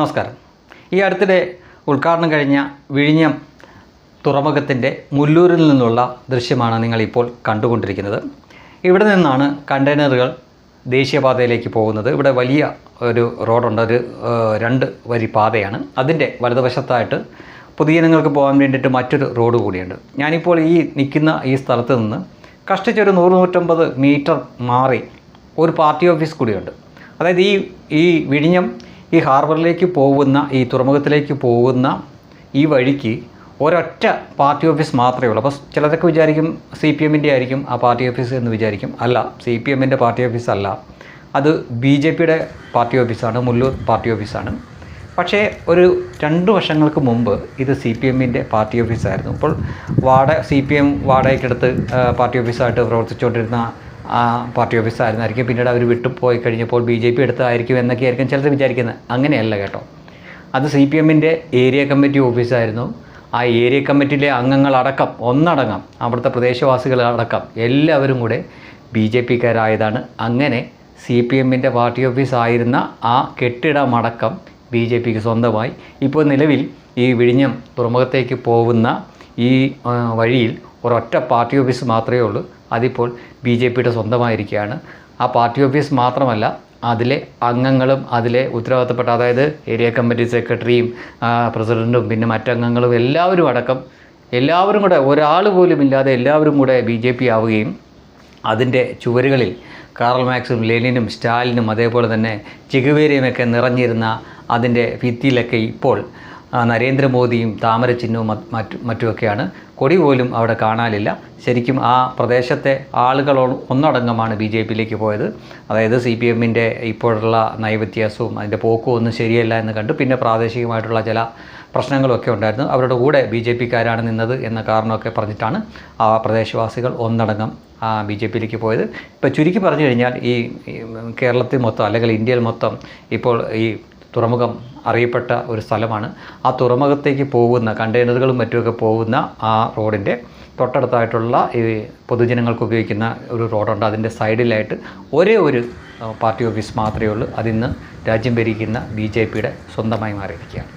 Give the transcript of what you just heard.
നമസ്കാരം. ഈ അടുത്തിടെ ഉദ്ഘാടനം കഴിഞ്ഞ വിഴിഞ്ഞം തുറമുഖത്തിൻ്റെ മുല്ലൂരിൽ നിന്നുള്ള ദൃശ്യമാണ് നിങ്ങളിപ്പോൾ കണ്ടുകൊണ്ടിരിക്കുന്നത്. ഇവിടെ നിന്നാണ് കണ്ടെയ്നറുകൾ ദേശീയപാതയിലേക്ക് പോകുന്നത്. ഇവിടെ വലിയ ഒരു റോഡുണ്ട്, ഒരു 2 വരി പാതയാണ്. അതിൻ്റെ വലതുവശത്തായിട്ട് പൊതുജനങ്ങൾക്ക് പോകാൻ വേണ്ടിയിട്ട് മറ്റൊരു റോഡ് കൂടിയുണ്ട്. ഞാനിപ്പോൾ ഈ നിൽക്കുന്ന ഈ സ്ഥലത്ത് നിന്ന് കഷ്ടിച്ചൊരു 100-150 മീറ്റർ മാറി ഒരു പാർട്ടി ഓഫീസ് കൂടിയുണ്ട്. അതായത് ഈ വിഴിഞ്ഞം ഈ ഹാർബറിലേക്ക് പോകുന്ന, ഈ തുറമുഖത്തിലേക്ക് പോകുന്ന ഈ വഴിക്ക് ഒരൊറ്റ പാർട്ടി ഓഫീസ് മാത്രമേ ഉള്ളൂ. അപ്പോൾ ചിലരൊക്കെ വിചാരിക്കും CPM-ൻ്റെ ആയിരിക്കും ആ പാർട്ടി ഓഫീസ് എന്ന് വിചാരിക്കും. അല്ല, CPM-ൻ്റെ പാർട്ടി ഓഫീസ് അല്ല, അത് BJP-യുടെ പാർട്ടി ഓഫീസാണ്, മുല്ലൂർ പാർട്ടി ഓഫീസാണ്. പക്ഷേ ഒരു 2 വർഷങ്ങൾക്ക് മുമ്പ് ഇത് CPM-ൻ്റെ പാർട്ടി ഓഫീസായിരുന്നു. ഇപ്പോൾ CPM വാടകയ്ക്കെടുത്ത് പാർട്ടി ഓഫീസായിട്ട് പ്രവർത്തിച്ചുകൊണ്ടിരുന്ന ആ പാർട്ടി ഓഫീസായിരുന്നായിരിക്കും. പിന്നീട് അവർ വിട്ടുപോയി കഴിഞ്ഞപ്പോൾ BJP എടുത്തതായിരിക്കും എന്നൊക്കെ ആയിരിക്കും ചിലർ വിചാരിക്കുന്നത്. അങ്ങനെയല്ല കേട്ടോ, അത് CPM-ൻ്റെ ഏരിയ കമ്മിറ്റി ഓഫീസായിരുന്നു. ആ ഏരിയ കമ്മിറ്റിയിലെ അംഗങ്ങളടക്കം ഒന്നടങ്കം അവിടുത്തെ പ്രദേശവാസികളടക്കം എല്ലാവരും കൂടെ BJP-ക്കാരായതാണ്. അങ്ങനെ CPM-ൻ്റെ പാർട്ടി ഓഫീസായിരുന്ന ആ കെട്ടിടമടക്കം BJP-ക്ക് സ്വന്തമായി. ഇപ്പോൾ നിലവിൽ ഈ വിഴിഞ്ഞം തുറമുഖത്തേക്ക് പോകുന്ന ഈ വഴിയിൽ ഒരൊറ്റ പാർട്ടി ഓഫീസ് മാത്രമേ ഉള്ളൂ. അതിപ്പോൾ BJP-യുടെ സ്വന്തമായിരിക്കുകയാണ്. ആ പാർട്ടി ഓഫീസ് മാത്രമല്ല, അതിലെ അംഗങ്ങളും അതിലെ ഉത്തരവാദിത്തപ്പെട്ട, അതായത് ഏരിയ കമ്മിറ്റി സെക്രട്ടറിയും പ്രസിഡൻറ്റും പിന്നെ മറ്റംഗങ്ങളും എല്ലാവരും കൂടെ ഒരാൾ പോലും ഇല്ലാതെ എല്ലാവരും കൂടെ BJP ആവുകയും അതിൻ്റെ ചുവരുകളിൽ കാറൽ മാർക്സും ലെനിനും സ്റ്റാലിനും അതേപോലെ തന്നെ ചെഗുവേരയുമൊക്കെ നിറഞ്ഞിരുന്ന അതിൻ്റെ ഭിത്തിയിലൊക്കെ ഇപ്പോൾ നരേന്ദ്രമോദിയും താമര ചിഹ്നവും മറ്റുമൊക്കെയാണ്. കൊടി പോലും അവിടെ കാണാനില്ല. ശരിക്കും ആ പ്രദേശത്തെ ആളുകൾ ഒന്നടങ്കമാണ് BJP-യിലേക്ക് പോയത്. അതായത് CPM-ൻ്റെ ഇപ്പോഴുള്ള നയവ്യത്യാസവും അതിൻ്റെ പോക്കും ഒന്നും ശരിയല്ല എന്ന് കണ്ട് പിന്നെ പ്രാദേശികമായിട്ടുള്ള ചില പ്രശ്നങ്ങളൊക്കെ ഉണ്ടായിരുന്നു. അവരുടെ കൂടെ BJP-ക്കാരാണ് നിന്നത് എന്ന കാരണമൊക്കെ പറഞ്ഞിട്ടാണ് ആ പ്രദേശവാസികൾ ഒന്നടങ്കം BJP-യിലേക്ക് പോയത്. ഇപ്പോൾ ചുരുക്കി പറഞ്ഞു കഴിഞ്ഞാൽ ഈ കേരളത്തിൽ മൊത്തം അല്ലെങ്കിൽ ഇന്ത്യയിൽ മൊത്തം ഇപ്പോൾ ഈ തുറമുഖം അറിയപ്പെട്ട ഒരു സ്ഥലമാണ്. ആ തുറമുഖത്തേക്ക് പോകുന്ന കണ്ടെയ്നറുകളും മറ്റുമൊക്കെ പോകുന്ന ആ റോഡിൻ്റെ തൊട്ടടുത്തായിട്ടുള്ള ഈ പൊതുജനങ്ങൾക്ക് ഉപയോഗിക്കുന്ന ഒരു റോഡുണ്ട്. അതിൻ്റെ സൈഡിലായിട്ട് ഒരേ ഒരു പാർട്ടി ഓഫീസ് മാത്രമേ ഉള്ളൂ. അതിന്ന് രാജ്യം ഭരിക്കുന്ന BJP-യുടെ സ്വന്തമായി മാറിയിരിക്കുകയാണ്.